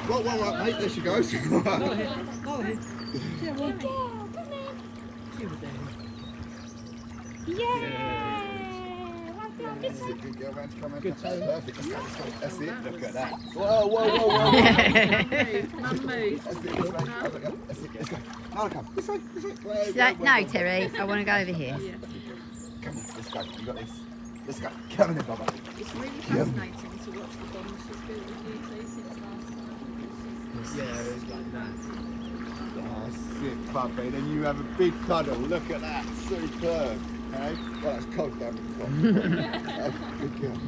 Whoa, mate, there she goes. Not here. Not here. Yeah, well, Good girl, come here. give it there. Yeah. Well done. Good That's it, good girl, man. Come on, Good that's toe. perfect. That's it. That's it. Look at that. Whoa. Mum move. That's it. That's it. That's it. Let's go. Malika, this way. No, Terry, I want to go over here. Yeah. Come on, let's go. You got this. Let's go. Come on, Bubba. It's really fascinating to watch the bond she's built with you two since last time. Yeah, it's like that. That's it, puppy. Then you have a big cuddle. Look at that. Superb. Okay? Well, that's cold down the top. Good girl.